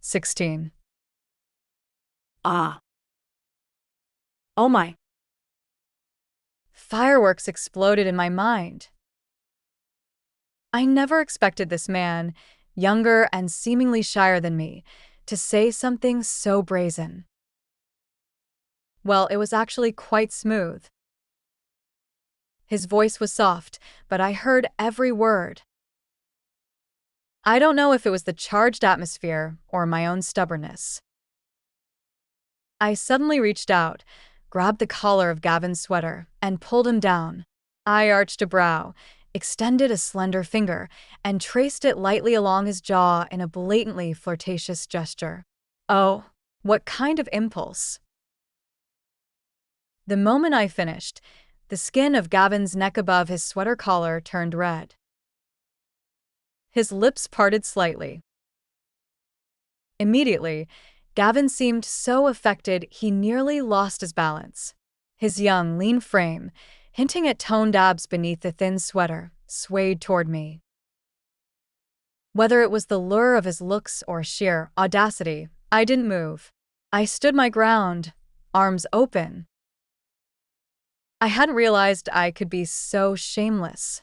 16. Ah. Oh my. Fireworks exploded in my mind. I never expected this man, younger and seemingly shyer than me, to say something so brazen. Well, it was actually quite smooth. His voice was soft, but I heard every word. I don't know if it was the charged atmosphere or my own stubbornness. I suddenly reached out, grabbed the collar of Gavin's sweater, and pulled him down. I arched a brow, extended a slender finger, and traced it lightly along his jaw in a blatantly flirtatious gesture. Oh, what kind of impulse! The moment I finished, the skin of Gavin's neck above his sweater collar turned red. His lips parted slightly. Immediately, Gavin seemed so affected he nearly lost his balance. His young, lean frame, hinting at toned abs beneath the thin sweater, swayed toward me. Whether it was the lure of his looks or sheer audacity, I didn't move. I stood my ground, arms open. I hadn't realized I could be so shameless.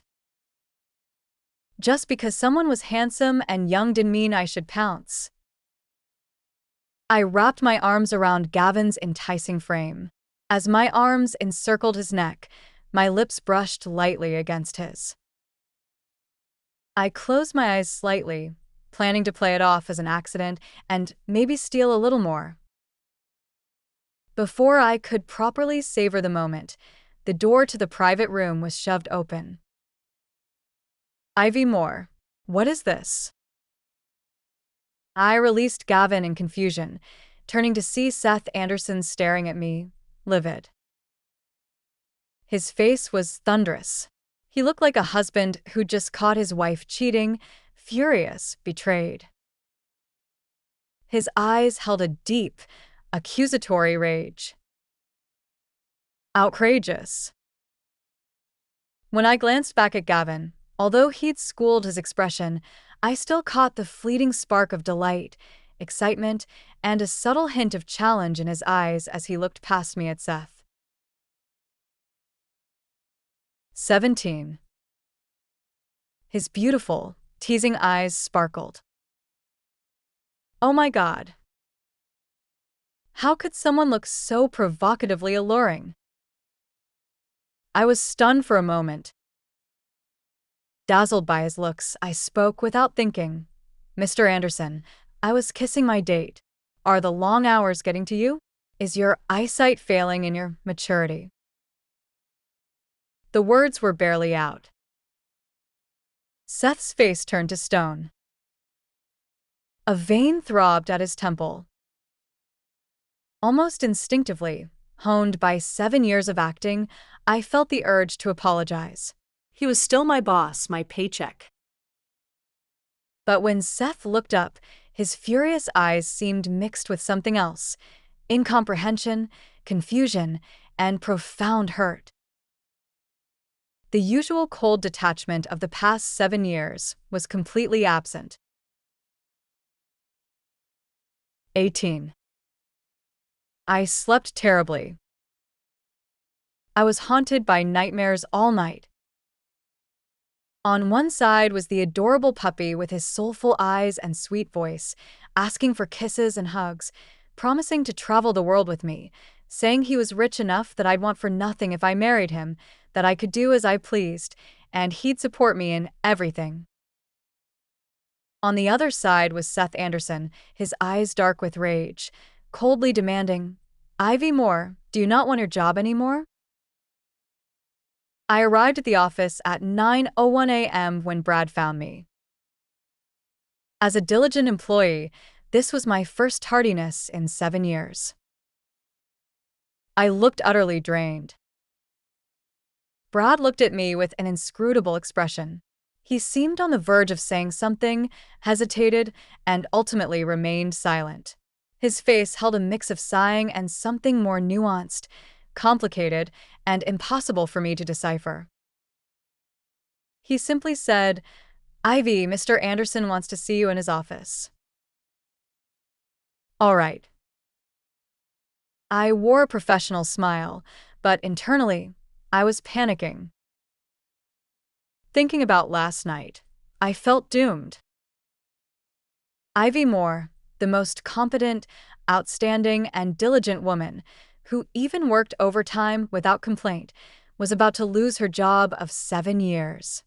Just because someone was handsome and young didn't mean I should pounce. I wrapped my arms around Gavin's enticing frame. As my arms encircled his neck, my lips brushed lightly against his. I closed my eyes slightly, planning to play it off as an accident and maybe steal a little more. Before I could properly savor the moment, the door to the private room was shoved open. Ivy Moore, what is this? I released Gavin in confusion, turning to see Seth Anderson staring at me, livid. His face was thunderous. He looked like a husband who'd just caught his wife cheating, furious, betrayed. His eyes held a deep, accusatory rage. Outrageous. When I glanced back at Gavin, although he'd schooled his expression, I still caught the fleeting spark of delight, excitement, and a subtle hint of challenge in his eyes as he looked past me at Seth. 17. His beautiful, teasing eyes sparkled. Oh my God. How could someone look so provocatively alluring? I was stunned for a moment. Dazzled by his looks, I spoke without thinking. Mr. Anderson, I was kissing my date. Are the long hours getting to you? Is your eyesight failing in your maturity? The words were barely out. Seth's face turned to stone. A vein throbbed at his temple. Almost instinctively, honed by 7 years of acting, I felt the urge to apologize. He was still my boss, my paycheck. But when Seth looked up, his furious eyes seemed mixed with something else: incomprehension, confusion, and profound hurt. The usual cold detachment of the past 7 years was completely absent. 18. I slept terribly. I was haunted by nightmares all night. On one side was the adorable puppy with his soulful eyes and sweet voice, asking for kisses and hugs, promising to travel the world with me, saying he was rich enough that I'd want for nothing if I married him, that I could do as I pleased, and he'd support me in everything. On the other side was Seth Anderson, his eyes dark with rage, coldly demanding, "Ivy Moore, do you not want your job anymore?" I arrived at the office at 9:01 a.m. when Brad found me. As a diligent employee, this was my first tardiness in 7 years. I looked utterly drained. Brad looked at me with an inscrutable expression. He seemed on the verge of saying something, hesitated, and ultimately remained silent. His face held a mix of sighing and something more nuanced, complicated, and impossible for me to decipher. He simply said, "Ivy, Mr. Anderson wants to see you in his office." All right. I wore a professional smile, but internally, I was panicking. Thinking about last night, I felt doomed. Ivy Moore, the most competent, outstanding, and diligent woman, who even worked overtime without complaint, was about to lose her job of 7 years.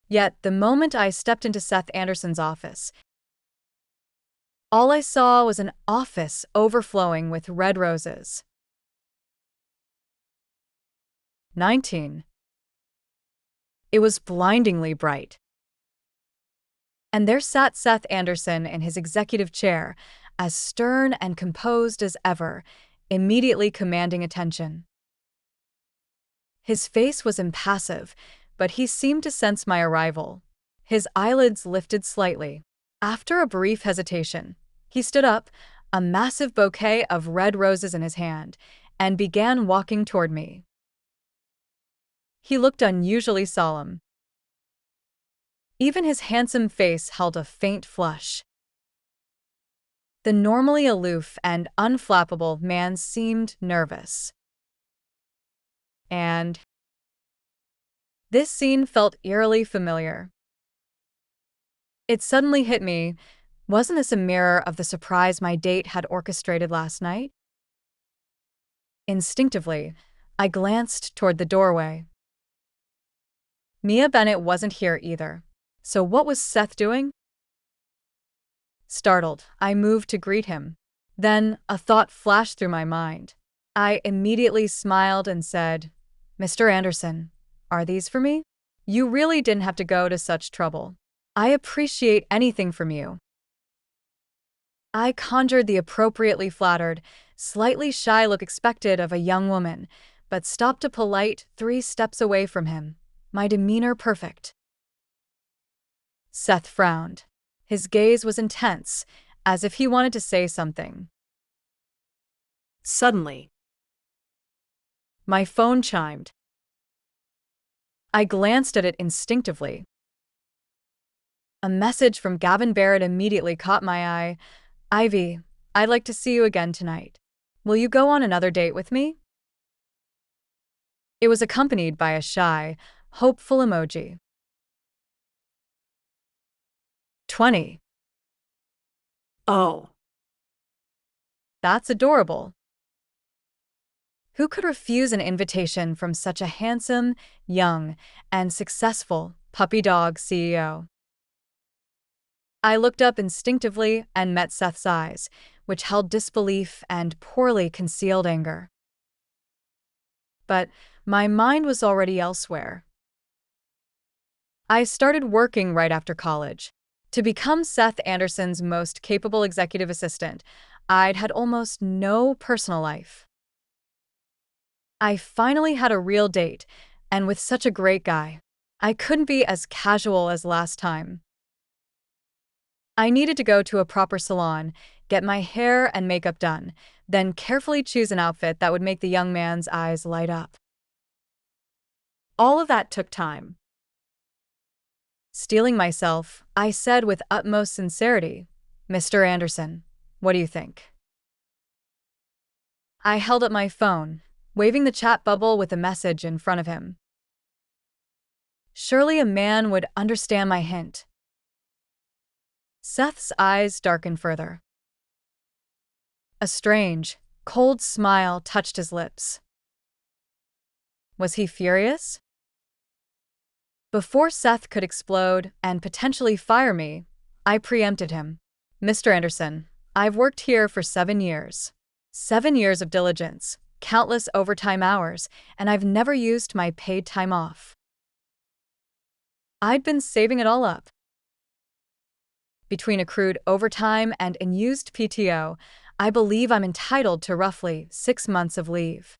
Yet, the moment I stepped into Seth Anderson's office, all I saw was an office overflowing with red roses. 19. It was blindingly bright. And there sat Seth Anderson in his executive chair, as stern and composed as ever, immediately commanding attention. His face was impassive, but he seemed to sense my arrival. His eyelids lifted slightly. After a brief hesitation, he stood up, a massive bouquet of red roses in his hand, and began walking toward me. He looked unusually solemn. Even his handsome face held a faint flush. The normally aloof and unflappable man seemed nervous. And this scene felt eerily familiar. It suddenly hit me, wasn't this a mirror of the surprise my date had orchestrated last night? Instinctively, I glanced toward the doorway. Mia Bennett wasn't here either. So what was Seth doing? Startled, I moved to greet him. Then a thought flashed through my mind. I immediately smiled and said, "Mr. Anderson, are these for me? You really didn't have to go to such trouble. I appreciate anything from you." I conjured the appropriately flattered, slightly shy look expected of a young woman, but stopped a polite 3 steps away from him, my demeanor perfect. Seth frowned. His gaze was intense, as if he wanted to say something. Suddenly, My phone chimed. I glanced at it instinctively. A message from Gavin Barrett immediately caught my eye. "Ivy, I'd like to see you again tonight. Will you go on another date with me?" It was accompanied by a shy, hopeful emoji. 20. oh, That's adorable. Who could refuse an invitation from such a handsome, young, and successful puppy dog CEO? I looked up instinctively and met Seth's eyes, which held disbelief and poorly concealed anger. But my mind was already elsewhere. I started working right after college. To become Seth Anderson's most capable executive assistant, I'd had almost no personal life. I finally had a real date, and with such a great guy. I couldn't be as casual as last time. I needed to go to a proper salon, get my hair and makeup done, then carefully choose an outfit that would make the young man's eyes light up. All of that took time. Steeling myself, I said with utmost sincerity, "Mr. Anderson, what do you think?" I held up my phone, waving the chat bubble with a message in front of him. Surely a man would understand my hint. Seth's eyes darkened further. A strange, cold smile touched his lips. Was he furious? Before Seth could explode and potentially fire me, I preempted him. "Mr. Anderson, I've worked here for 7 years. 7 years of diligence, countless overtime hours, and I've never used my paid time off. I'd been saving it all up. Between accrued overtime and unused PTO, I believe I'm entitled to roughly 6 months of leave."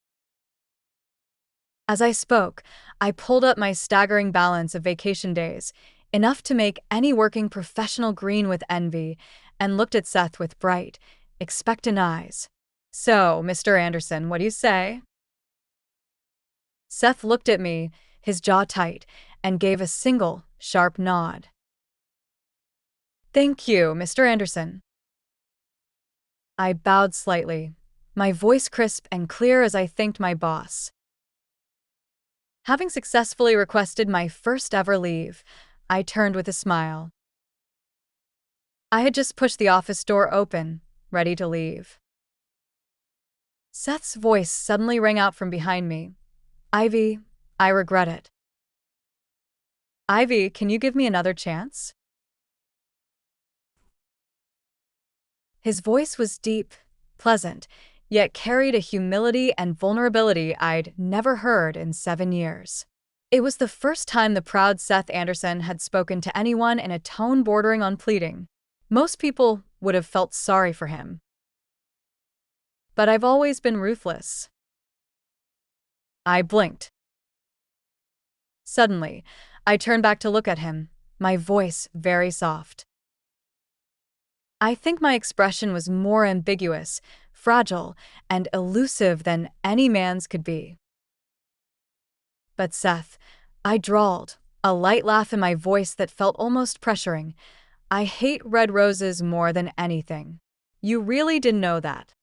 As I spoke, I pulled up my staggering balance of vacation days, enough to make any working professional green with envy, and looked at Seth with bright, expectant eyes. "So, Mr. Anderson, what do you say?" Seth looked at me, his jaw tight, and gave a single, sharp nod. "Thank you, Mr. Anderson." I bowed slightly, my voice crisp and clear as I thanked my boss. Having successfully requested my first ever leave, I turned with a smile. I had just pushed the office door open, ready to leave. Seth's voice suddenly rang out from behind me. Ivy, I regret it. Ivy, can you give me another chance? His voice was deep, pleasant, yet carried a humility and vulnerability I'd never heard in 7 years. It was the first time the proud Seth Anderson had spoken to anyone in a tone bordering on pleading. Most people would have felt sorry for him. But I've always been ruthless. I blinked. Suddenly, I turned back to look at him, my voice very soft. I think my expression was more ambiguous, fragile, and elusive than any man's could be. But Seth, I drawled, a light laugh in my voice that felt almost pressuring. I hate red roses more than anything. You really didn't know that.